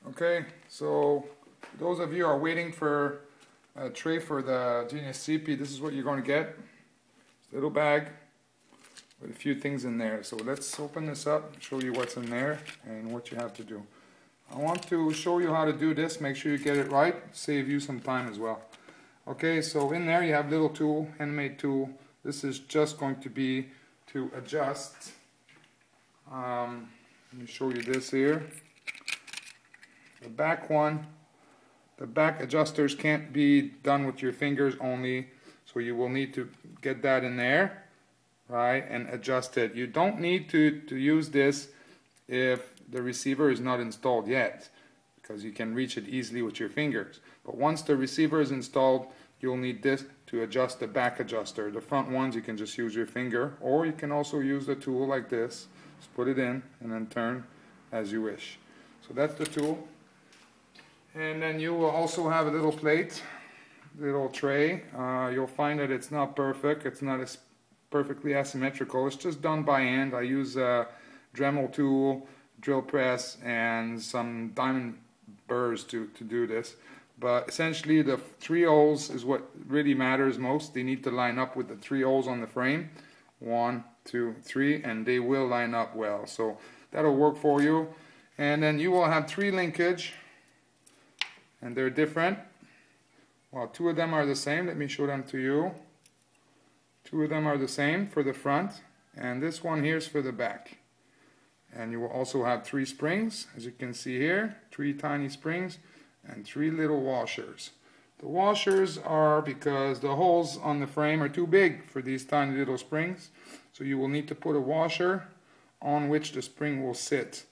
Okay, so those of you who are waiting for a tray for the Genius CP, this is what you're going to get. It's a little bag with a few things in there. So let's open this up, show you what's in there and what you have to do. I want to show you how to do this. Make sure you get it right, save you some time as well. Okay, so in there you have little tool, handmade tool. This is just going to be to adjust. Let me show you this here. The back one, the back adjusters can't be done with your fingers only, so you will need to get that in there, right, and adjust it. You don't need to use this if the receiver is not installed yet, because you can reach it easily with your fingers. But once the receiver is installed, you'll need this to adjust the back adjuster. The front ones you can just use your finger, or you can also use the tool like this. Just put it in and then turn as you wish. So that's the tool. And then you will also have a little plate, little tray. You'll find that it's not perfect. It's not as perfectly asymmetrical. It's just done by hand. I use a Dremel tool, drill press, and some diamond burrs to do this. But essentially the 3 holes is what really matters most. They need to line up with the 3 holes on the frame. 1, 2, 3, and they will line up well. So that'll work for you. And then you will have 3 linkage. And they're different. Well, 2 of them are the same. Let me show them to you. 2 of them are the same for the front, and this one here is for the back. And you will also have 3 springs, as you can see here, 3 tiny springs and 3 little washers. The washers are because the holes on the frame are too big for these tiny little springs, so you will need to put a washer on which the spring will sit.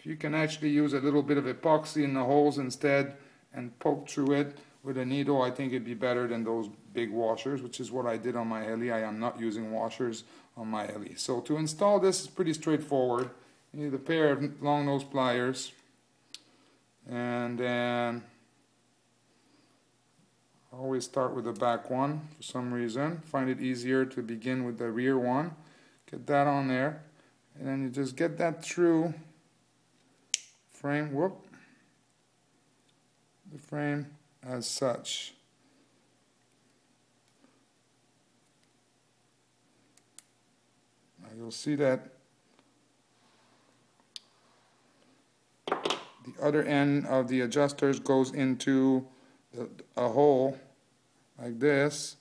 You can actually use a little bit of epoxy in the holes instead and poke through it with a needle. I think it'd be better than those big washers, which is what I did on my Heli. I am not using washers on my Heli. So to install this is pretty straightforward. You need a pair of long nose pliers, and then I always start with the back one for some reason. Find it easier to begin with the rear one. Get that on there, and then you just get that through frame, the frame as such. Now you'll see that the other end of the adjusters goes into a hole like this.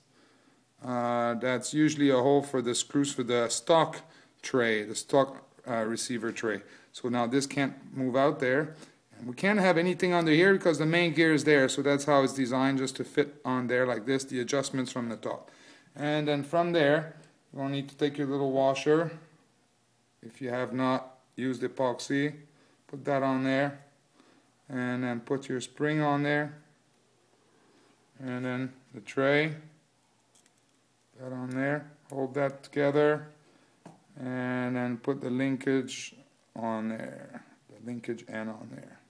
That's usually a hole for the screws for the stock tray, the stock receiver tray. So now this can't move out there, and we can't have anything under here because the main gear is there, so that's how it's designed, just to fit on there like this, the adjustments from the top. And then from there you'll need to take your little washer. If you have not used epoxy, put that on there, and then put your spring on there, and then the tray, that on there, hold that together, and then put the linkage on there, the linkage end on there,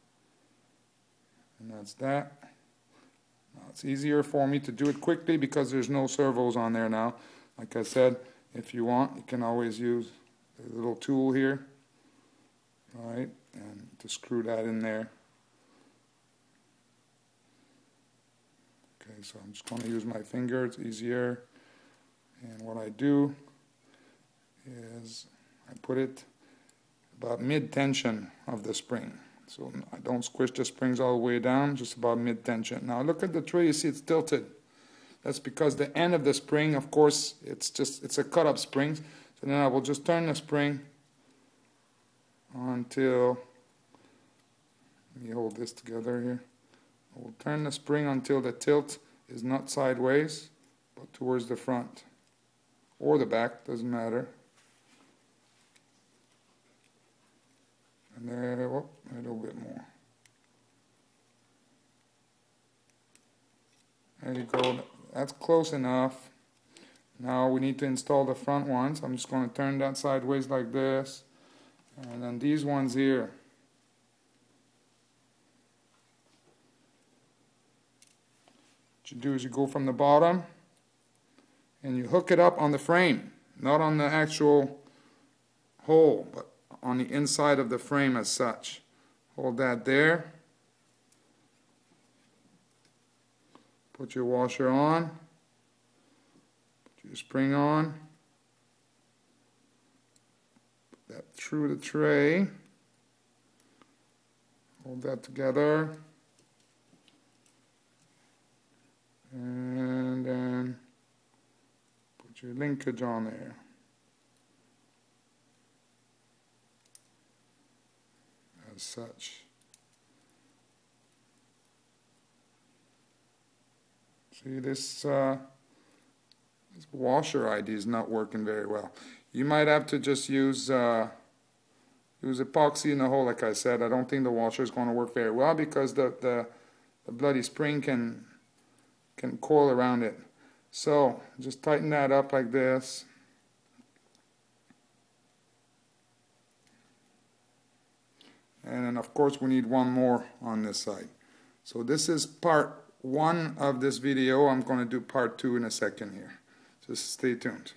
and that's that. Now it's easier for me to do it quickly because there's no servos on there now. Like I said, if you want, you can always use the little tool here, right, and to screw that in there. Okay, so I'm just going to use my finger, it's easier, and what I do is I put it about mid-tension of the spring. So I don't squish the springs all the way down, just about mid-tension. Now look at the tray, you see it's tilted. That's because the end of the spring, of course, it's a cut-up spring. So then I will just turn the spring until, let me hold this together here. I will turn the spring until the tilt is not sideways, but towards the front. Or the back, doesn't matter. And there, whoop, a little bit more. There you go. That's close enough. Now we need to install the front ones. I'm just going to turn that sideways like this. And then these ones here. What you do is you go from the bottom and you hook it up on the frame, not on the actual hole, but on the inside of the frame as such. Hold that there. Put your washer on. Put your spring on. Put that through the tray. Hold that together. And then put your linkage on there. As such. See, this washer ID is not working very well. You might have to just use epoxy in the hole, like I said. I don't think the washer is going to work very well because the bloody spring can coil around it. So just tighten that up like this. And then of course we need one more on this side. So this is part 1 of this video. I'm going to do part 2 in a second here. Just stay tuned.